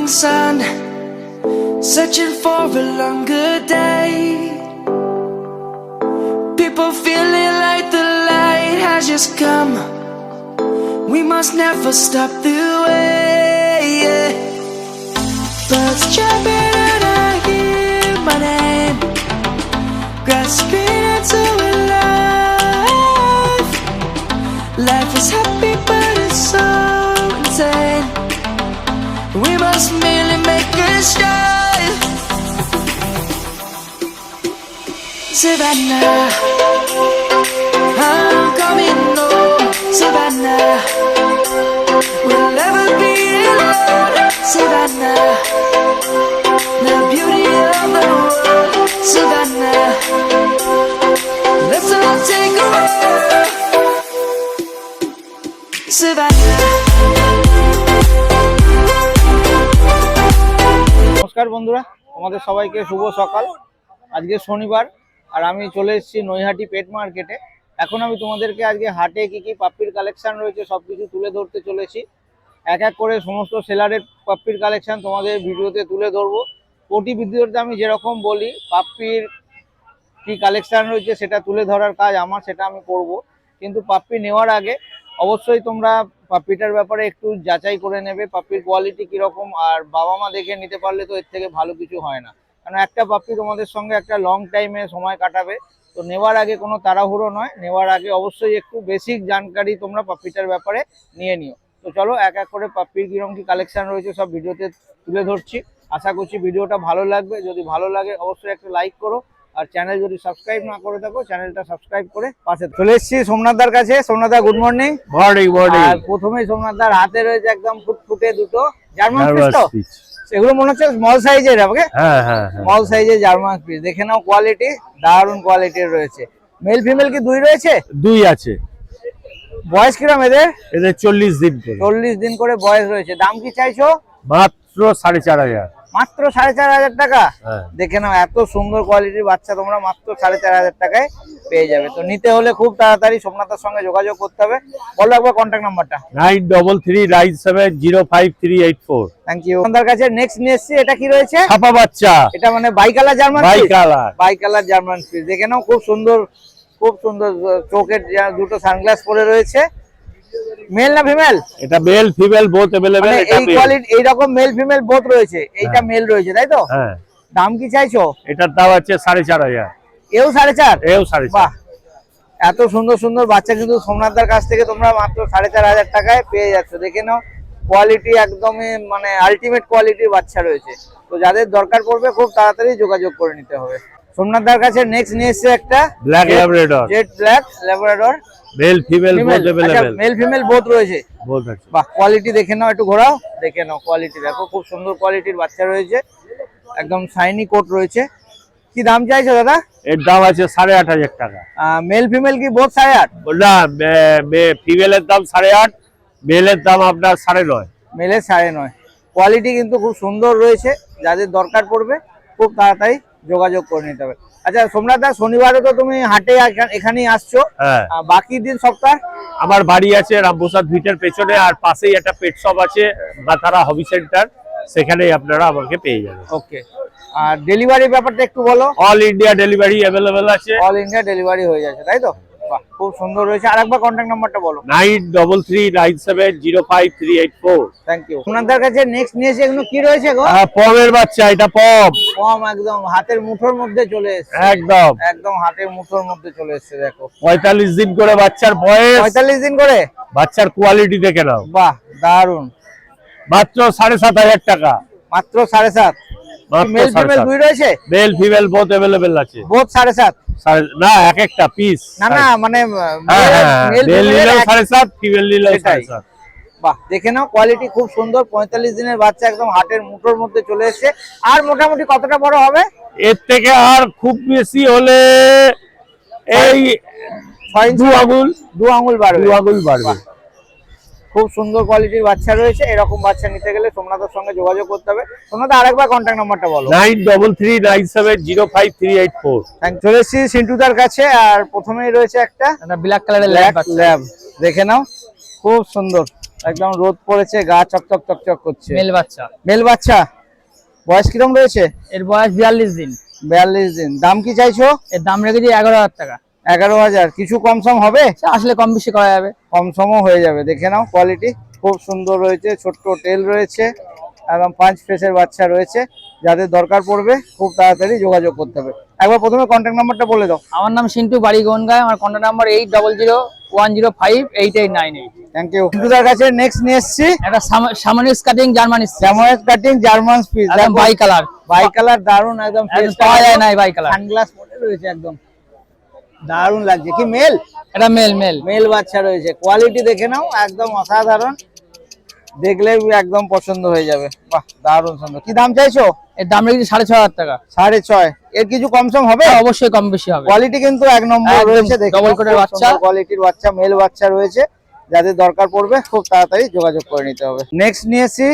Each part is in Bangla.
sun, searching for a longer day. People feeling like the light has just come. We must never stop the way, yeah. Birds jumping and I hear my name, grasping into a life. Life is happy but it's so insane. We must merely make a start. Savannah, I'm coming home. Savannah, we'll never be alone. Savannah, the beauty of the world. Savannah, let's all take a walk. Savannah. নমস্কার বন্ধুরা, তোমাদের সবাইকে শুভ সকাল। আজকে শনিবার আর আমি চলে এসেছি নৈহাটি পেট মার্কেটে। এখন আমি তোমাদেরকে আজকে হাটে কি কি পাপ্পির কালেকশন রয়েছে সবকিছু তুলে ধরতে চলেছি। এক এক করে সমস্ত সেলারের পাপ্পির কালেকশন তোমাদের ভিডিওতে তুলে ধরবো। প্রতি ভিডিওতে আমি যেরকম বলি পাপ্পির কি কালেকশন রয়েছে সেটা তুলে ধরার কাজ আমার, সেটা আমি করব। কিন্তু পাপ্পি নেওয়ার আগে অবশ্যই তোমরা পাপ্পিটার ব্যাপারে একটু যাচাই করে নেবে, পাপ্পির কোয়ালিটি কিরকম। আর বাবা মা দেখে নিতে পারলে তো এর থেকে ভালো কিছু হয় না, কারণ একটা পাপ্পি তোমাদের সঙ্গে একটা লং টাইমে সময় কাটাবে। তো নেওয়ার আগে কোনো তাড়াহুড়ো নয়, নেওয়ার আগে অবশ্যই একটু বেসিক জানকারি তোমরা পাপ্পিটার ব্যাপারে নিয়ে নিও। তো চলো এক এক করে পাপ্পির কিরকম কি কালেকশন রয়েছে সব ভিডিওতে তুলে ধরছি। আশা করছি ভিডিওটা ভালো লাগবে। যদি ভালো লাগে অবশ্যই একটা লাইক করো, আর চ্যানেল যদি সাবস্ক্রাইব না করে থাকো চ্যানেলটা সাবস্ক্রাইব করে পাশে। চলে এসেছি সোমনাথদার কাছে। সোমনাথদা গুড মর্নিং। আর প্রথমেই সোমনাথদার হাতে রয়েছে একদম ফুটফুটে দুটো জার্মান ফিশ। এগুলো মনে হচ্ছে স্মল সাইজের হবে। হ্যাঁ হ্যাঁ, স্মল সাইজের জার্মান ফিশ, দেখে নাও কোয়ালিটি দারুণ কোয়ালিটির রয়েছে। মেল ফিমেল কি দুই রয়েছে? দুই আছে। বয়স কিরম এদের? এদের 40 দিন করে। 40 দিন করে বয়স রয়েছে। দাম কি চাইছো? মাত্র 4,500। মাত্র 4,500 টাকা। হ্যাঁ। দেখে নাও এত সুন্দর কোয়ালিটির বাচ্চা তোমরা মাত্র 4,500 টাকায় পেয়ে যাবে। তো নিতে হলে খুব তাড়াতাড়ি সোমনাথের সঙ্গে যোগাযোগ করতে হবে। বলো একবার কন্ট্যাক্ট নাম্বারটা। 9339705384। Thank you. সোমনাথের কাছে নেক্সট নিয়ে এসেছি। এটা কি রয়েছে? ছাপা বাচ্চা। এটা মানে bicolour German fish. Bicolour German fish, দেখে নাও খুব সুন্দর, খুব সুন্দর। চোখের দুটো সানগ্লাস পরে রয়েছে। মেল না ফিমেল? এটা মেল ফিমেল বোথ अवेलेबल। এই কোয়ালিটি এই রকম মেল ফিমেল বোথ রয়েছে। এইটা মেল রয়েছে তাই তো? হ্যাঁ। দাম কি চাইছো? এটার দাম আছে 4,500। এও 4,500? এও 4,500। বাহ, এত সুন্দর সুন্দর বাচ্চা কিন্তু সোমনাথদার কাছ থেকে তোমরা মাত্র 4,500 টাকায় পেয়ে যাচ্ছ। দেখে নাও কোয়ালিটি একদমই মানে আলটিমেট কোয়ালিটির বাচ্চা রয়েছে। তো যাদের দরকার পড়বে খুব তাড়াতাড়ি যোগাযোগ করে নিতে হবে। সোমনাথদার কাছে নেক্সট নিয়ে এসেছে একটা black Labrador. Jet black Labrador. Male female both available. Male female both রয়েছে। বোথ আছে। বাহ, কোয়ালিটি দেখে নাও, একটু ঘোরাও, দেখে নাও কোয়ালিটি দেখো, খুব সুন্দর কোয়ালিটির বাচ্চা রয়েছে। একদম শাইনি কোট রয়েছে। কি দাম চাইছো দাদা? এর দাম আছে 8,500 টাকা। মেল ফিমেল কি বোথ 8.5? না, ফিমেলের দাম 8.5, মেলের দাম আপনার 9.5। মেলের 9.5। কোয়ালিটি কিন্তু খুব সুন্দর রয়েছে। যাদের দরকার পড়বে খুব তাড়াতাড়ি যোগাযোগ করে নিতে হবে। আচ্ছা সোমনাথ দা, শনিবারে তো তুমি হাটে এখানেই আসছো। হ্যাঁ। বাকি দিন সপ্তাহ? আমার বাড়ি আছে রামপ্রসাদ ভিটের পেছনে, আর পাশেই একটা পেট শপ আছে গাতারা হবি সেন্টার, সেখানেই আপনারা আমাকে পেয়ে যাবেন। ওকে। আর ডেলিভারির ব্যাপারটা একটু বলো। অল ইন্ডিয়া ডেলিভারি अवेलेबल আছে। অল ইন্ডিয়া ডেলিভারি হয়ে যাচ্ছে তাই তো? বাহ, খুব সুন্দর রয়েছে। আরেকবার কন্ট্যাক্ট নাম্বারটা বলো। 9339705384। Thank you. সোমনাথদার কাছে নেক্সট নিয়েছে এগুলো কি রয়েছে গো? পমের বাচ্চা। এটা পম। পম একদম হাতের মুঠোর মধ্যে চলে এসেছে। একদম একদম হাতের মুঠোর মধ্যে চলে এসেছে। দেখো 45 দিন করে বাচ্চার বয়স। 45 দিন করে। বাচ্চার কোয়ালিটি দেখে নাও। বাহ, দারুন। মাত্র 7,500 টাকা। মাত্র 7.5। মেল ফিমেল দুই রয়েছে? মেল ফিমেল বোথ अवेलेबल আছে। বোথ 7.5? না, এক একটা পিস। না না, মানে মেল নিলেও 7.5, ফিমেল নিলেও 7.5। বাহ, দেখে নাও কোয়ালিটি খুব সুন্দর। 45 দিনের বাচ্চা একদম হাটের মুঠোর মধ্যে চলে এসেছে। আর মোটামুটি কতটা বড় হবে? এর থেকে আর খুব বেশি হলে এই 6 ইঞ্চি। 2 আঙ্গুল বাড়বে। 2 আঙ্গুল বাড়বে। খুব সুন্দর কোয়ালিটির বাচ্চা রয়েছে। এরকম বাচ্চা নিতে গেলে সোমনাথের সঙ্গে যোগাযোগ করতে হবে। সোমনাথ আরেকবার কন্ট্যাক্ট নাম্বারটা বলো। 9339705384। চলে এসেছি সিন্টুদার কাছে। আর প্রথমেই রয়েছে একটা ব্ল্যাক কালারের ল্যাব। দেখে নাও খুব সুন্দর। একদম রোদ পড়েছে, গা চকচক চকচক করছে। মেল বাচ্চা। মেল বাচ্চা, বয়স কিরম রয়েছে? এর বয়স 42 দিন। 42 দিন। দাম কি চাইছো? এর দাম রেখেছি 11,000 টাকা। 11,000। কিছু কম সম হবে? আসলে কম বেশি করা যাবে। কম সমও হয়ে যাবে। দেখে নাও, কোয়ালিটি খুব সুন্দর রয়েছে, ছোট্ট টেল রয়েছে, একদম 5 ফেসের বাচ্চা রয়েছে। যাদের দরকার পড়বে খুব তাড়াতাড়ি যোগাযোগ করতে হবে। একবার প্রথমে কন্ট্যাক্ট নাম্বারটা বলে দাও। আমার নাম সিন্টু, বাড়ি গনগায়। আমার কন্ট্যাক্ট নাম্বার 8001058898। Thank you. সিন্টুদার কাছে নেক্সট নিয়ে এসেছি একটা সামনিস কাটিং জার্মানি জামায়াত কাটিং জার্মান স্পিচ। একদম বাই কালার। বাই কালার, দারুন, একদম পাওয়া যায় না বাই কালার। সানগ্লাস পরে রয়েছে, একদম দারুন লাগছে। কি মেল? এটা মেল। মেল মেল বাচ্চা রয়েছে। কোয়ালিটি দেখে নাও, একদম অসাধারণ, দেখলে একদম পছন্দ হয়ে যাবে। বাহ, দারুন সুন্দর। কি দাম চাইছো? এর দাম রেখেছি 6,500 টাকা। 6.5। এর কিছু কম সম হবে? অবশ্যই কম বেশি হবে। কোয়ালিটি কিন্তু এক নম্বর একদম রয়েছে। দেখো, ডবল কোটের বাচ্চা, কোয়ালিটির বাচ্চা, মেল বাচ্চা রয়েছে। যাদের দরকার পড়বে খুব তাড়াতাড়ি যোগাযোগ করে নিতে হবে। নেক্সট নিয়ে এসেছি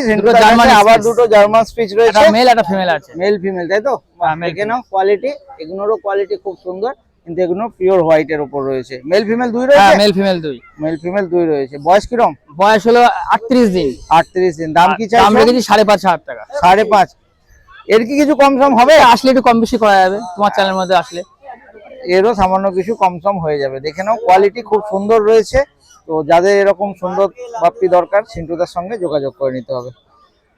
জার্মান, আবার দুটো জার্মান স্পিচ রয়েছে। একটা মেল একটা ফিমেল আছে। মেল ফিমেল, তাই তো? দেখে নাও কোয়ালিটি, এগুলোরও কোয়ালিটি খুব সুন্দর, কিন্তু এগুলো পিওর হোয়াইট এর উপর রয়েছে। মেল ফিমেল দুই রয়েছে? হ্যাঁ, মেল ফিমেল দুই। মেল ফিমেল দুই রয়েছে। বয়স কিরম? বয়স হলো 38 দিন। 38 দিন। দাম কি চাইছো? দাম রেখেছি 5,500 টাকা। 5.5। এর কি কিছু কম সম হবে? আসলে একটু কম বেশি করা যাবে তোমার চ্যানেলের মধ্যে আসলে। এরও সামান্য কিছু কম সম হয়ে যাবে। দেখে নাও, কোয়ালিটি খুব সুন্দর রয়েছে। তো যাদের এরকম সুন্দর বাপ্পি দরকার, সিন্টুদার সঙ্গে যোগাযোগ করে নিতে হবে।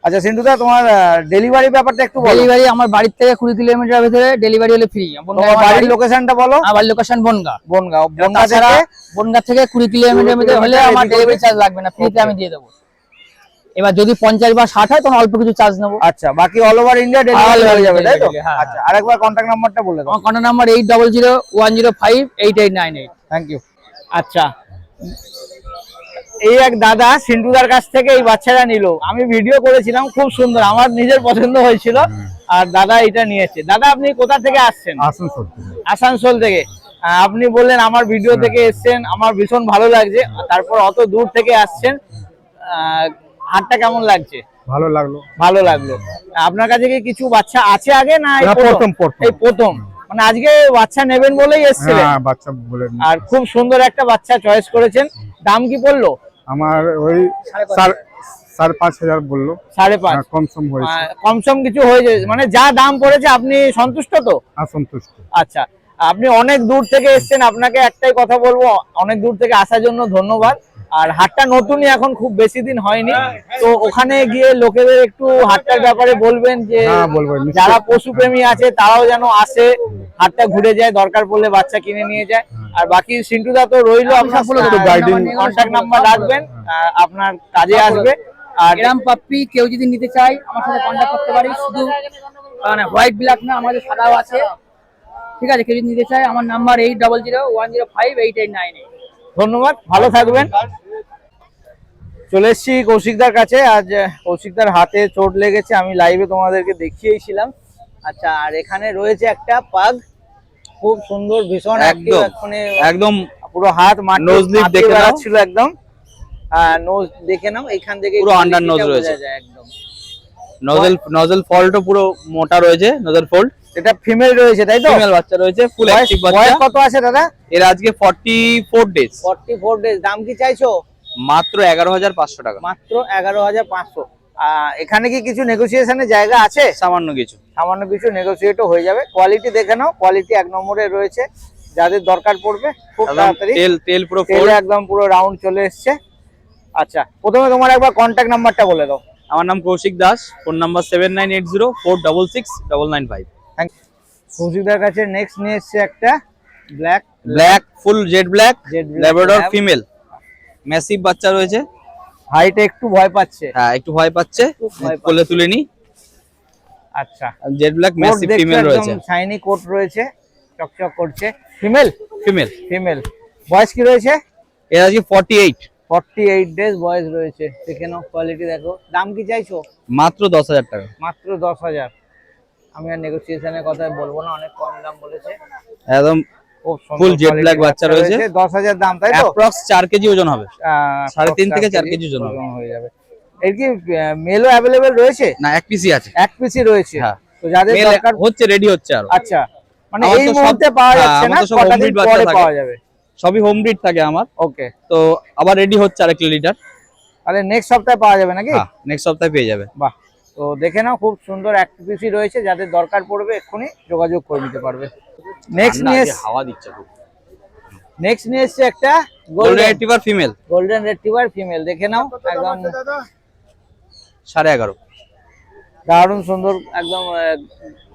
আচ্ছা সিন্টুদা, তোমার ডেলিভারি ব্যাপারটা একটু বলো। ডেলিভারি আমার বাড়ি থেকে 20 কিলোমিটার ভিতরে ডেলিভারি হলে ফ্রি। তোমার বাড়ির লোকেশনটা বলো। আমার লোকেশন বনগাঁ। বনগাঁ থেকে 20 কিলোমিটার ভিতরে হলে আমার ডেলিভারি চার্জ লাগবে না, ফ্রিতে আমি দিয়ে দেবো। এবার যদি 50 বা 60 হয় তখন অল্প কিছু চার্জ নেবো। আচ্ছা, বাকি অল ওভার ইন্ডিয়া ডেলিভারি হয়ে যাবে, তাই তো? আচ্ছা, আরেকবার কন্টাক্ট নাম্বারটা বলে দাও। আমার কন্টাক্ট নাম্বার 8001058898। Thank you. আচ্ছা, এই এক দাদা সিন্টুদার কাছ থেকে এই বাচ্চাটা নিল। আমি ভিডিও করেছিলাম, খুব সুন্দর, আমার নিজের পছন্দ হয়েছিল। আর দাদা এটা নিয়েছে। দাদা, আপনি কোথা থেকে আসছেন? আসানসোল থেকে। আপনি বললেন আমার ভিডিও থেকে এসছেন, আমার ভীষণ ভালো লাগছে। তারপর অত দূর থেকে আসছেন, হাটটা কেমন লাগছে? ভালো লাগলো। ভালো লাগলো। আপনার কাছে কি কিছু বাচ্চা আছে আগে, না এই প্রথম? মানে আজকে বাচ্চা নেবেন বলেই এসেছিলেন? হ্যাঁ, বাচ্চা বলে। আর খুব সুন্দর একটা বাচ্চা চয়েস করেছেন। দাম কি পড়লো? আমার ওই 5,500 বললো। 5.5। কম সম হয়েছে। কম সম কিছু হয়েছে, মানে যা দাম পড়েছে আপনি সন্তুষ্ট তো? সন্তুষ্ট। আচ্ছা, আপনি অনেক দূর থেকে এসেছেন, আপনাকে একটাই কথা বলবো, অনেক দূর থেকে আসার জন্য ধন্যবাদ। আর হাটটা নতুনই, এখন খুব বেশি দিন হয়নি, তো ওখানে গিয়ে লোকেদের একটু হাটটার ব্যাপারে বলবেন যে যারা পশুপ্রেমী আছে তারাও যেন আসে, হাটটা ঘুরে যায়, দরকার পড়লে বাচ্চা কিনে নিয়ে যায়। আর বাকি সিন্টুদা তো রইলো, আপনার কন্ট্যাক্ট নাম্বার রাখবেন, আপনার কাজে আসবে। আর এরকম পাপ্পি কেউ যদি নিতে চায় আমার সাথে কন্ট্যাক্ট করতে পারি। শুধু মানে হোয়াইট ব্ল্যাক না, আমাদের সাদাও আছে, ঠিক আছে? কেউ যদি নিতে চায় আমার নাম্বার 8001058898। ধন্যবাদ, ভালো থাকবেন। চলে এসেছি কৌশিকদার কাছে। আজ কৌশিকদার হাতে চোট লেগেছে, আমি লাইভে তোমাদেরকে দেখিয়েছিলাম। আচ্ছা, আর এখানে রয়েছে একটা পাগ, খুব সুন্দর, ভীষণ একদম পুরো হাত নোজ লিপ দেখে ছিল একদম। নোজ দেখে নাও, এখান থেকে পুরো আন্ডার নোজ রয়েছে একদম। নজল ফল্টও পুরো মোটা রয়েছে, নজল ফল্ট। এটা ফিমেল রয়েছে, তাই তো? ফিমেল বাচ্চা রয়েছে, ফুল অ্যাকটিভ বাচ্চা। বয়স কত আছে দাদা? এর আজকে 44 ডেজ। 44 ডেজ। দাম কি চাইছো? মাত্র 11,500 টাকা। মাত্র 11,500। এখানে কি কিছু নেগোসিয়েশনের জায়গা আছে? সামান্য কিছু নেগোসিয়েটও হয়ে যাবে। কোয়ালিটি দেখে নাও, কোয়ালিটি এক নম্বরে রয়েছে। যাদের দরকার পড়বে খুব তাড়াতাড়ি। তেল পুরো ফুল, একদম পুরো রাউন্ড চলে এসেছে। আচ্ছা, প্রথমে তোমার একবার কন্ট্যাক্ট নাম্বারটা বলে দাও। আমার নাম কৌশিক দাস, ফোন নাম্বার 7980466995। কৌশিকদার কাছে নেক্সট নিয়ে এসেছে একটা black full jet black Labrador female, massive বাচ্চা রয়েছে। হাইটে একটু ভয় পাচ্ছে। হ্যাঁ, একটু ভয় পাচ্ছে, কোলে তুলে নি। আচ্ছা, জেড ব্ল্যাক ম্যাসিভ ফিমেল রয়েছে, শাইনি কোট রয়েছে, চকচক করছে। ফিমেল। বয়স কি রয়েছে? এর আজকে 48 ডেজ বয়স রয়েছে। দেখে নাও, কোয়ালিটি দেখো। দাম কি চাইছো? মাত্র 10,000 টাকা। মাত্র 10,000। আমি আর নেগোসিয়েশনের কথা বলবো না, অনেক কম দাম বলেছে। একদম ফুল জেড ব্ল্যাক বাচ্চা রয়েছে। 10,000 দাম, তাই তো? অ্যাপ্রক্স 4 কেজি ওজন হবে, 3.5 থেকে 4 কেজি ওজন হয়ে যাবে। এর কি মেলও अवेलेबल রয়েছে? না, এক পিসি আছে। এক পিসি রয়েছে। হ্যাঁ, তো যাদের দরকার হচ্ছে, রেডি হচ্ছে আরো। আচ্ছা, মানে এই মুহূর্তে পাওয়া যাচ্ছে না, কটা দিন পরে পাওয়া যাবে। সবই হোম ব্রিড থাকে আমার। ওকে। তো আবার রেডি হচ্ছে আরেকটা লিটার। তাহলে নেক্সট সপ্তাহে পাওয়া যাবে নাকি? হ্যাঁ নেক্সট সপ্তাহে পেয়ে যাবে। বাহ, তো দেখে নাও, খুব সুন্দর অ্যাক্টিভিটি রয়েছে, যাদের দরকার পড়বে এক্ষুনি যোগাযোগ করে নিতে পারবে। নেক্সট নিয়ে হাওয়া দিচ্ছে খুব। নেক্সট নিয়ে এসছে একটা golden retriever female, golden retriever female, দেখে নাও একদম 11.5। দারুণ সুন্দর, একদম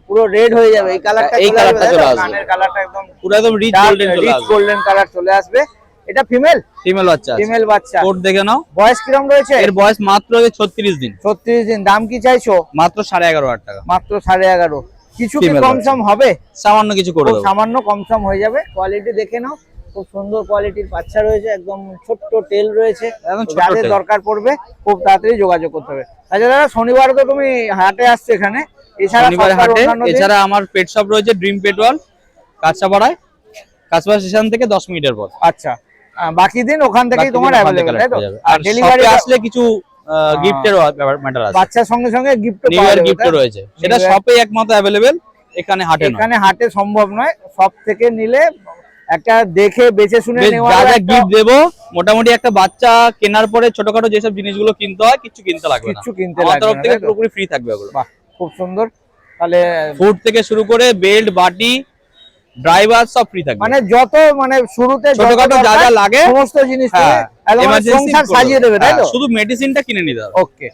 পুরো রেড হয়ে যাবে এই কালারটা, এই কালারটা চলে আসবে, কানের কালারটা একদম পুরো একদম রিচ গোল্ডেন চলে আসবে, গোল্ডেন কালার চলে আসবে। এটা ফিমেল ফিমেল বাচ্চা, ফিমেল বাচ্চা। কোট দেখে নাও। বয়স কিরকম রয়েছে? এর বয়স মাত্র 36 দিন। 36 দিন। দাম কি চাইছো? মাত্র 11.5 টাকা। মাত্র 11.5। কিছু কি Female কম বাচ্চা। সম হবে? সামান্য কিছু করে খুব দেবো। সামান্য কম সম হয়ে যাবে। কোয়ালিটি দেখে নাও, খুব সুন্দর কোয়ালিটির বাচ্চা রয়েছে, একদম ছোট্ট টেল রয়েছে। একদম ছোট্ট যাদের tail। দরকার পড়বে খুব তাড়াতাড়ি যোগাযোগ করতে হবে। আচ্ছা দাদা, শনিবার তো তুমি হাটে আসছো এখানে, এছাড়া শনিবার সপ্তাহের হাটে, অন্যান্য দিন? এছাড়া আমার পেট শপ রয়েছে ড্রিম পেট ওয়ার্ল্ড, কাঁচরাপাড়ায়, কাঁচরাপাড়া স্টেশন থেকে 10 মিনিটের পর। আচ্ছা, বাকি দিন ওখান থেকেই বাকি তোমার দিন ওখান থেকে অ্যাভেলেবল, তাই তো? collect হয়ে যাবে। আর আর ডেলিভারি শপে আসলে কিছু গিফটের ম্যাটার আছে, বাচ্চার সঙ্গে সঙ্গে গিফট নিউ ইয়ার গিফট রয়েছে, সেটা New Year- শপে একমাত্র অ্যাভেলেবেল, এখানে হাটে নয়। এখানে হাটে সম্ভব নয়, সব থেকে নিলে একটা দেখে বেছে শুনে নেওয়া। যা যা গিফট দেবো, মোটামুটি একটা বাচ্চা কেনার পরে ছোটখাটো যেসব জিনিসগুলো কিনতে হয় কিছু কিনতে লাগবে না, কিছু কিনতে আমার লাগবে তরফ না, থেকে তাই তো? পুরোপুরি ফ্রি থাকবে ওগুলো। বাহ, খুব সুন্দর। তাহলে ফুড থেকে শুরু করে বেল্ট, বাটি, ড্রাইভার সব ফ্রি থাকবে, মানে যত মানে শুরুতে যত ছোটখাটো যা দরকার যা লাগে সমস্ত জিনিস হ্যাঁ, emergency সংসার করে সাজিয়ে দেবে, তাই তো? শুধু মেডিসিনটা কিনে নিতে হবে। ওকে,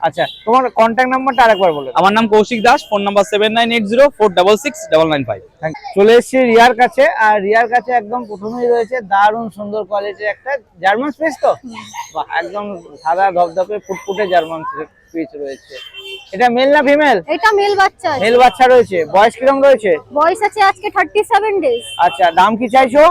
আচ্ছা, তোমার কন্ট্যাক্ট নাম্বারটা আরেকবার বলে দাও। আমার নাম কৌশিক দাস, ফোন নাম্বার 7980466995। চলে এসেছি রিয়ার কাছে, আর রিয়ার কাছে একদম প্রথমেই রয়েছে দারুণ সুন্দর কোয়ালিটির একটা জার্মান স্পেস, তো বাহ, একদম সাদা ধবধবে ফুটফুটে জার্মান স্পেস রয়েছে। এটা মেল না ফিমেল? এটা মেল বাচ্চা আছে। মেল বাচ্চা রয়েছে। বয়স কিরকম রয়েছে? বয়স আছে আজকে 37 ডেজ। আচ্ছা, দাম কি চাইছো?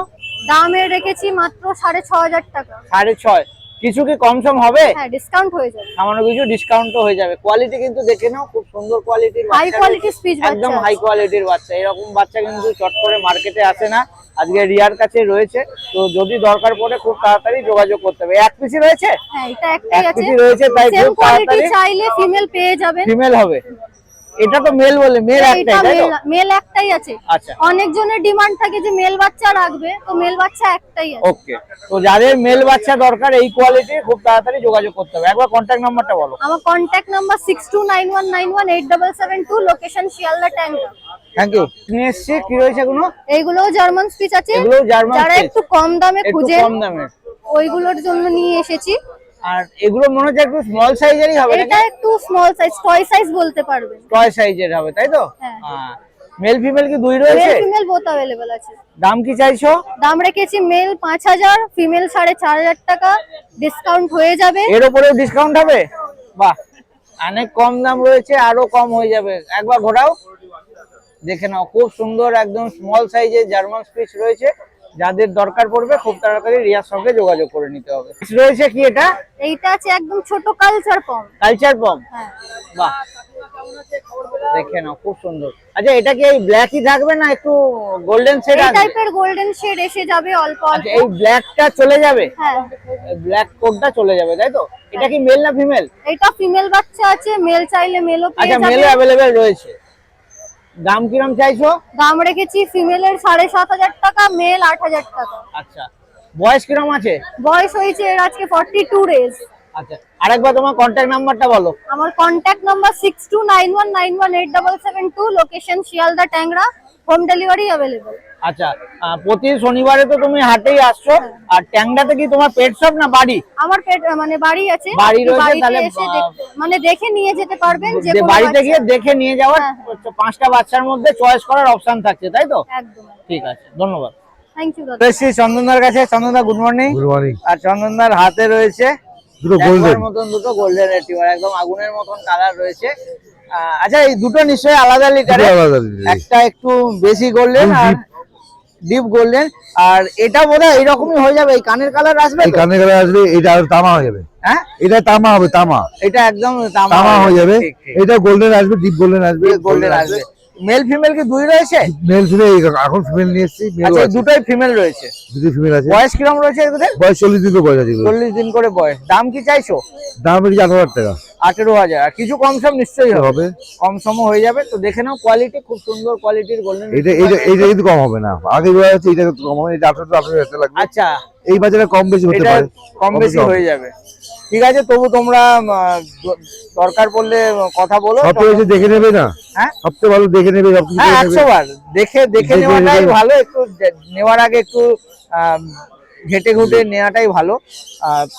দামে রেখেছি মাত্র 6,500 টাকা। 6.5। কিছু কি কম সম হবে? হ্যাঁ, ডিসকাউন্ট হয়ে যাবে। সামান্য কিছু ডিসকাউন্টও হয়ে যাবে। কোয়ালিটি কিন্তু দেখে নাও, খুব সুন্দর কোয়ালিটির হাই কোয়ালিটি স্পিচ বাচ্চা একদম আছে। হাই কোয়ালিটির বাচ্চা। এরকম বাচ্চা কিন্তু চট করে মার্কেটে আসে না, আজকে রিয়ার কাছে রয়েছে। তো যদি দরকার পড়ে খুব তাড়াতাড়ি যোগাযোগ করতে হবে। এক পিসি রয়েছে? হ্যাঁ, এটা একটাই এক আছে। পিসি রয়েছে, তাই সেম খুব কোয়ালিটি তাড়াতাড়ি চাইলে ফিমেল পেয়ে যাবেন। ফিমেল হবে। এটা তো মেল বলে, মেল এটা একটাই, তাই তো? মেল একটাই আছে। আচ্ছা, অনেক জনের ডিমান্ড থাকে যে মেল বাচ্চা রাখবে, তো মেল বাচ্চা একটাই আছে। ওকে। তো যাদের মেল বাচ্চা দরকার এই কোয়ালিটি, খুব তাড়াতাড়ি যোগাযোগ করতে হবে। একবার কন্ট্যাক্ট নাম্বারটা বলো। আমার contact number 6291918772, location Sealdah Tangra. Thank you. নিয়ে এসছি, কি রয়েছে এগুলো? এইগুলোও জার্মান স্পিচ আছে। এগুলো জার্মান যারা স্পিচ। একটু কম দামে একটু খুঁজেন কম দামের। ওইগুলোর জন্য নিয়ে এসেছি। আর এগুলো মনে হচ্ছে একটু স্মল সাইজেরই হবে এটা একটু স্মল সাইজ, টয় সাইজ বলতে পারবেন। টয় সাইজের হবে, তাই তো? হ্যাঁ। মেল ফিমেল কি দুই রয়েছে? মেল ফিমেল বোথ अवेलेबल আছে। দাম কি চাইছো? দাম রেখেছি মেল 5000, ফিমেল 4,500 টাকা, ডিসকাউন্ট হয়ে যাবে। এর উপরেও ডিসকাউন্ট হবে? বাহ, অনেক কম দাম রয়েছে, আরো কম হয়ে যাবে। একবার ঘোরাও, দেখে নাও, খুব সুন্দর একদম স্মল সাইজের জার্মান স্পিচ রয়েছে। যাদের দরকার পড়বে খুব তাড়াতাড়ি রিয়ার সঙ্গে যোগাযোগ করে নিতে হবে। রয়েছে কি এটা? এইটা আছে একদম ছোট কালচার পম। কালচার পম। হ্যাঁ, বাহ, দেখে নাও, খুব সুন্দর। আচ্ছা, এটা কি এই ব্ল্যাকই থাকবে না একটু গোল্ডেন শেড এই আছে? টাইপের গোল্ডেন শেড এসে যাবে অল্প অল্প। আচ্ছা, এই ব্ল্যাকটা চলে যাবে? হ্যাঁ, ব্ল্যাক কোটটা চলে যাবে, তাই তো? এটা কি মেল না ফিমেল? এটা ফিমেল বাচ্চা আছে, মেল চাইলে মেলও পেয়ে আচ্ছা, মেল যাবে। অ্যাভেলেবেল রয়েছে। দাম কিরম চাইছো? দাম রেখেছি ফিমেলের 7,500 টাকা, মেল 8,000 টাকা। আচ্ছা, বয়স কিরম আছে? বয়স হয়েছে এর আজকে 42 ডেজ। আচ্ছা, আরেকবার তোমার কন্ট্যাক্ট নাম্বারটা বলো। আমার কন্ট্যাক্ট নাম্বার 6291918772, লোকেশন শিয়ালদা ট্যাংরা, হোম ডেলিভারি अवेलेबल। আচ্ছা, প্রতি শনিবারে তো তুমি হাটেই আসছো, আর ট্যাংরাতে কি তোমার পেট শপ না বাড়ি? আমার মানে বাড়ি আছে। বাড়ি আপনি রয়েছে, বাড়িতে তাহলে এসে মানে দেখে নিয়ে যেতে পারবেন। যে কোনো বাড়িতে বাচ্চা। গিয়ে দেখে নিয়ে যাওয়ার হ্যাঁ, 5টা বাচ্চার মধ্যে চয়েস করার অপশন থাকছে, তাই তো? একদম। ঠিক আছে, ধন্যবাদ। থ্যাংক ইউ দাদা। এসেছি চন্দনদার কাছে। চন্দনদা, গুড মর্নিং। Good morning. আর চন্দনদার হাতে রয়েছে দুটো দেখবার গোল্ডেন। মতন দুটো গোল্ডেন রিট্রিভার, একদম আগুনের মতন কালার রয়েছে। আচ্ছা, এই দুটো নিশ্চয়ই আলাদা লিটারে? একটা একটু বেশি গোল্ডেন আর ডিপ গোল্ডেন, আর এটা বোধহয় এইরকমই হয়ে যাবে। এই কানের কালার আসবে এই তো? কানে কানে আসবে, এটা আর তামা হয়ে যাবে। হ্যাঁ, এটা তামা হবে, তামা এটা একদম তামা হয়ে যাবে। ঠিক, ঠিক। এটা গোল্ডেন আসবে, ডিপ গোল্ডেন আসবে। গোল্ডেন আসবে। মেল ফিমেল কি দুই রয়েছে? মেল ফিমেল, এখন ফিমেল নিয়ে এসেছি। আচ্ছা, দুটোই ফিমেল রয়েছে। দুটো ফিমেল আছে। বয়স কিরম রয়েছে এদের? বয়স 40 দিন তো বয়স আছে এগুলো। 40 দিন করে বয়স। দাম কি চাইছো? দাম রেখেছি 8,000 টাকা। 18,000। আর কিছু কম সম নিশ্চয়ই হবে, হবে কম সম হয়ে যাবে। তো দেখে নাও কোয়ালিটি, খুব সুন্দর কোয়ালিটির গোল্ডেন। এটা কিন্তু কম হবে না, আগে বলা যাচ্ছে এটা কম হবে, এটা 18,000 লাগবে। আচ্ছা, এই বাজারে কম বেশি হতে এটা পারে, কম বেশি হবে। হয়ে যাবে। ঠিক আছে, তবু তোমরা দরকার পড়লে কথা বলো। সবথেকে বেশি দেখে নেবে না, হ্যাঁ সবথেকে ভালো দেখে নেবে, সবকিছু হ্যাঁ, দেখে নেবে। 100 বার দেখে দেখে নেওয়াটাই নেবে। ভালো। একটু নেওয়ার আগে একটু ঘেটে ঘুটে নেওয়াটাই ভালো।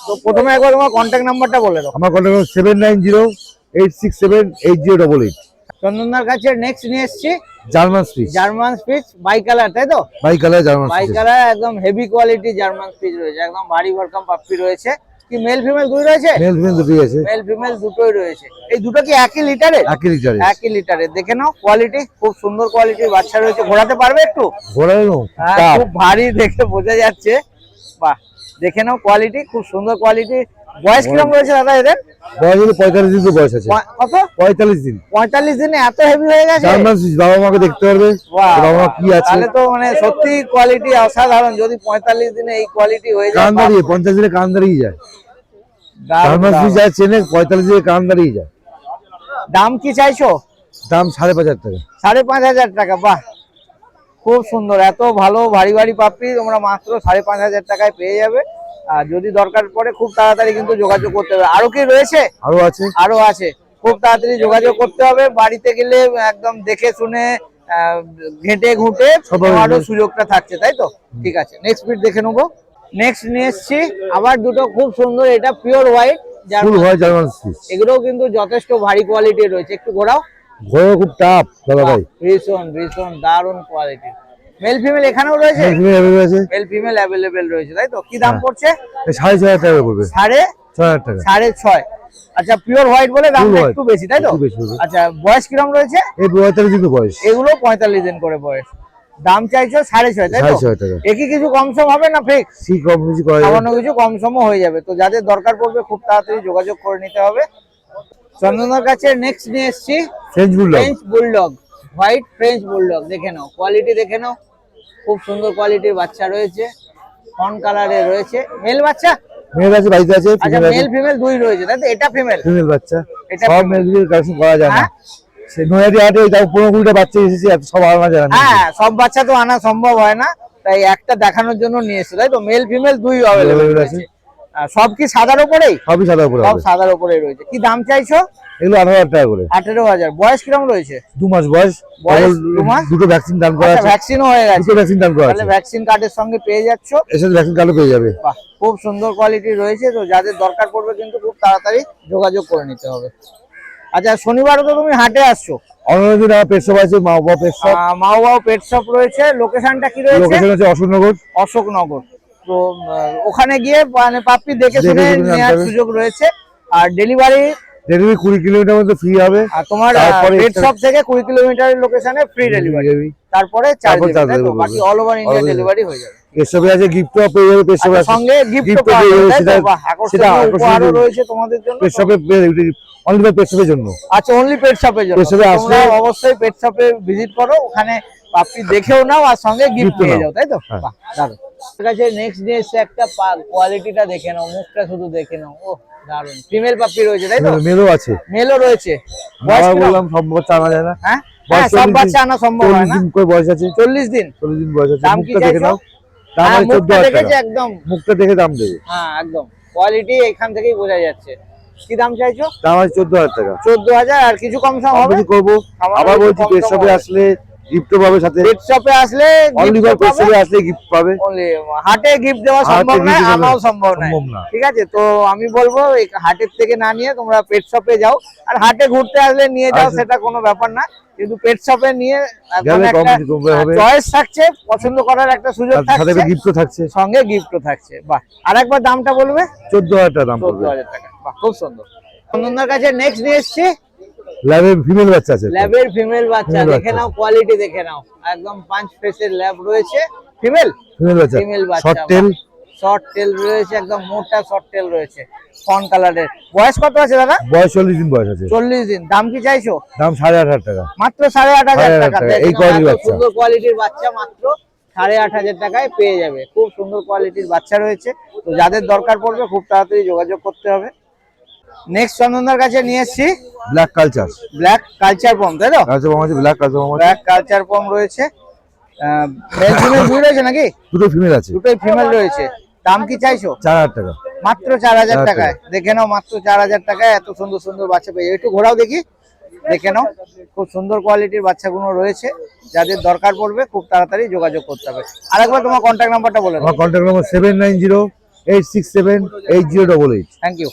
তো প্রথমে একবার তোমার কন্ট্যাক্ট নাম্বারটা বলে দাও। আমার কন্ট্যাক্ট 7908678088। চন্দনদার কাছে নেক্সট নিয়ে এসেছি German spitz, German spitz bicolour, তাই তো? Bicolour German by spitz. Colour একদম হেভি কোয়ালিটি জার্মান স্পিচ রয়েছে, একদম ভারী ভরকাম পাপ্পি রয়েছে। কি মেল ফিমেল দুই রয়েছে? মেল ফিমেল দুটোই আছে, মেল ফিমেল দুটোই রয়েছে। এই দুটো কি একই লিটারে? 1 লিটারে। 1 লিটারে। দেখে নাও কোয়ালিটি, খুব সুন্দর কোয়ালিটির বাচ্চা রয়েছে। ঘোরাতে পারবে একটু? ঘোরানো হ্যাঁ, খুব ভারী দেখে বোঝা যাচ্ছে। বাহ, দেখে নাও কোয়ালিটি, খুব সুন্দর কোয়ালিটি। বয়স কিরকম রয়েছে দাদা এদের? বয়স হলো 45 দিন, তো বয়স আছে। কত? 45 দিন। 45 দিনে এত হেভি হয়ে গেছে? জার্মান স্পিচ, বাবা মাকে দেখতে পারবে বাহ, বাবা মা বাহ। কি আছে। তাহলে তো মানে সত্যি কোয়ালিটি অসাধারণ। যদি 45 দিনে এই কোয়ালিটি হয়ে যায়, কান দাঁড়িয়ে 50 দিনে কান দাঁড়িয়ে যায়। দারুণ, জার্মান স্পিচ দারুণ। যায় চেনে, 45 দিনে কান দাঁড়িয়ে যায়। দাম কি চাইছো? দাম 5,500 টাকা। 5,500 টাকা। বাহ, খুব সুন্দর। এত ভালো ভারী ভারী পাপ্পি তোমরা মাত্র 5,500 টাকায় পেয়ে যাবে। আর যদি দরকার পড়ে খুব তাড়াতাড়ি কিন্তু যোগাযোগ করতে হবে। আরো কি রয়েছে? আরো আছে, আরো আছে, খুব তাড়াতাড়ি যোগাযোগ করতে হবে। বাড়িতে গেলে একদম দেখে শুনে ঘেটে ঘুটে সবাই আরো সুযোগটা থাকছে, তাই তো? ঠিক আছে, নেক্সট পিট দেখে নেবো। নেক্সট নিয়ে এসছি আবার দুটো খুব সুন্দর। এটা পিওর হোয়াইট ফুল হয় জার্মান স্পিচ। এগুলোও কিন্তু যথেষ্ট ভারী কোয়ালিটির রয়েছে। একটু ঘোরাও। ঘোড়া খুব টাফ দাদা ভাই। ভীষণ ভীষণ দারুণ কোয়ালিটি। মেল ফিমেল এখানেও রয়েছে? মেল ফিমেল available আছে। মেল ফিমেল অ্যাভেলেবেল রয়েছে, তাই তো? কি দাম হ্যাঁ। পড়ছে? এই 6,500 টাকা পড়বে। 6,500 টাকা। 6,500। আচ্ছা, পিওর হোয়াইট বলে দাম Pure white, একটু বেশি, তাই তো? একটু বেশি হবে। আচ্ছা, বয়স কিরকম রয়েছে? এই 45 দিন তো বয়স। এগুলো 45 দিন করে বয়স। দাম চাইছো 6,500, তাই তো? 6,500 টাকা। একই কিছু কম সম হবে না? ফিক্স সি কম বেশি করা যাবে। সামান্য কিছু কম সমও হয়ে যাবে। তো যাদের দরকার পড়বে খুব তাড়াতাড়ি যোগাযোগ করে নিতে হবে। চন্দনার কাছে নেক্সট নিয়ে এসেছি French bulldog. French bulldog, white French bulldog. দেখে নাও কোয়ালিটি, দেখে নাও খুব সুন্দর কোয়ালিটির বাচ্চা রয়েছে। ফন কালারে রয়েছে। মেল বাচ্চা? মেল আছে, বাড়িতে আছে, আচ্ছা, ফিমেল আছে। মেল ফিমেল দুই রয়েছে, তাই তো? এটা ফিমেল? ফিমেল বাচ্চা। এটা সব female। মেলগুলোর কালেকশন করা যায় না। হ্যাঁ? সে নয়াটি হাটে তাও 15-20টা বাচ্চা এসেছে, এত সব আলাদা যায় না। হ্যাঁ, সব বাচ্চা তো আনা সম্ভব হয় না, তাই একটা দেখানোর জন্য নিয়ে এসেছে, তাই তো? মেল ফিমেল দুই অ্যাভেলেবল Available আছে। আছে। সব কি সাদার উপরেই? সবই সাদা উপরে সব হবে। সাদার উপরেই রয়েছে। কি দাম চাইছো? এগুলো 18,000 টাকা করে। 18,000। বয়স কিরকম রয়েছে? 2 মাস বয়স। বয়স Double 2 মাস? দুটো ভ্যাকসিন দান করা আচ্ছা, আছে। ভ্যাকসিনও হয়ে গেছে। দুটো ভ্যাকসিন দান করা তাহলে আছে। ভ্যাকসিন কার্ডের সঙ্গে পেয়ে যাচ্ছ। এর সাথে ভ্যাকসিন কার্ডও পেয়ে যাবে। বাহ, খুব সুন্দর কোয়ালিটি রয়েছে। তো যাদের দরকার পড়বে কিন্তু খুব তাড়াতাড়ি যোগাযোগ করে নিতে হবে। আচ্ছা, শনিবারও তো তুমি হাটে আসছো? অন্যান্য দিন আমার পেট শপ আছে, মা বাবা পেট শপ। মাওবাও পেট শপ রয়েছে। লোকেশনটা কি রয়েছে? লোকেশন আছে অশোকনগর। অশোকনগর। তো ওখানে গিয়ে মানে পাপ্পি দেখে দেখে শুনে শুনে জানতে নেওয়ার হবে। সুযোগ রয়েছে। আর ডেলিভারি ডেলিভারি 20 কিলোমিটার মধ্যে ফ্রি হবে। আর তোমার তারপরে পেট extra- শপ থেকে 20 কিলোমিটারের লোকেশনে ফ্রি ডেলিভারি, তারপরে চার্জ তারপর দেবে, charge তাই তো? দেবে। বাকি all over India All over delivery হয়ে যাবে। পেট শপে আছে গিফটও পেয়ে যাবে, পেট শপে আচ্ছা, আছে সঙ্গে গিফট gift ও পাওয়া পেয়ে যাবে, যাবে, তাই তো? সেটা- বাহ, সেটা আকর্ষণীয় উপহারও আকর্ষণীয়। রয়েছে তোমাদের জন্য। পেট শপে অনলি পেট শপের জন্য। আচ্ছা, অনলি পেট শপের জন্য। পেট শপে তোমরা আসলে- অবশ্যই পেট শপে ভিজিট করো, ওখানে পাপ্পি দেখেও নাও আর সঙ্গে গিফট Gift ও নিয়ে নাও। যাও, তাই তো? হ্যাঁ। বাহ, দারুণ। আমার কাছে নেক্সট ডে এসে একটা কোয়ালিটিটা দেখে নাও, মুখটা শুধু দেখে নাও। ও দারুণ, ফিমেল পাপ্পি রয়েছে, তাই তো? মেলও আছে। মেলও রয়েছে। বয়স আবার কিরকম? বললাম সব বাচ্চা আনা যায় না। হ্যাঁ বয়স হ্যাঁ, সব 40 বাচ্চা দিন- আনা সম্ভব হয় 40 না। দিন করে বয়স আছে। 40 দিন। 40 দিন বয়স আছে। দাম কি মুখটা দেখে চাইছো? নাও। দাম হ্যাঁ, আছে মুখটা 14,000 দেখেছে টাকা। একদম। মুখটা দেখে দাম দেবে। হ্যাঁ, একদম কোয়ালিটি এখান থেকেই বোঝা যাচ্ছে। কি দাম চাইছো? দাম আছে 14,000 টাকা। 14,000। আর কিছু কম সম হবে? কিছু করবো। আমার আবার একটু বলছি কম পেট সম শপে হবে। আসলে গিফটও পাবে সাথে। পেট শপে আসলে অনলি gift পেট পাবে। শপে আসলে গিফট পাবে। Only হাটে গিফট দেওয়া হাটে সম্ভব gift নয়, দেওয়া আনাও সম্ভব নয়। সম্ভব না। ঠিক আছে, তো আমি বলবো এই হাটের থেকে না নিয়ে তোমরা পেট শপে যাও। আর হাটে ঘুরতে আসলে নিয়ে যাও, আচ্ছা। সেটা কোনো ব্যাপার না। কিন্তু পেট শপে নিয়ে গেলে কম একটা কিছু কমবে হবে। চয়েস থাকছে, পছন্দ করার একটা সুযোগ তার সাথে থাকছে, গিফটও থাকছে। সঙ্গে গিফটও থাকছে। বাহ, আরেকবার দামটা বলবে? 14,000 টাকা দাম পড়বে। 14,000 টাকা। বাহ, খুব সুন্দর। চন্দনদার কাছে নেক্সট নিয়ে এসছি ল্যাবের ফিমেল বাচ্চা আছে। ল্যাবের ফিমেল বাচ্চা। Female দেখে বাচ্চা। নাও কোয়ালিটি, দেখে নাও একদম পাঁচ ফেসের ল্যাব রয়েছে। ফিমেল ফিমেল বাচ্চা। ফিমেল বাচ্চা। Short tail. শর্ট টেল রয়েছে, একদম মোটা শর্ট টেল রয়েছে, ফন কালারের। বয়স কত আছে দাদা? বয়স 40 দিন বয়স আছে। 40 দিন। দাম কি চাইছো? দাম 8,500 টাকা। মাত্র 8,500 টাকা। 8,500 এই কোয়ালিটির বাচ্চা। সুন্দর কোয়ালিটির বাচ্চা মাত্র 8,500 টাকায় পেয়ে যাবে। খুব সুন্দর কোয়ালিটির বাচ্চা রয়েছে। তো যাদের দরকার পড়বে খুব তাড়াতাড়ি যোগাযোগ করতে হবে। নেক্সট চন্দনদার কাছে নিয়ে এসেছি ব্ল্যাক কালচার। ব্ল্যাক কালচার পম, তাই তো? কালচার পম আছে, ব্ল্যাক কালচার পম আছে। ব্ল্যাক কালচার পম রয়েছে, মেল ফিমেল দুই রয়েছে নাকি? দুটো ফিমেল আছে। দুটোই ফিমেল রয়েছে। দাম কি চাইছো? 4000 টাকা। মাত্র 4000 টাকায়। দেখে নাও, মাত্র 4000 টাকায় এত সুন্দর সুন্দর বাচ্চা পেয়ে যাবে। একটু ঘোরাও দেখি, দেখে নাও। খুব সুন্দর কোয়ালিটির বাচ্চাগুলো রয়েছে, যাদের দরকার পড়বে খুব তাড়াতাড়ি যোগাযোগ করতে হবে। আরেকবার তোমার কন্ট্যাক্ট নাম্বারটা বলে দাও। আমার কন্ট্যাক্ট নাম্বার 7908678088। Thank you.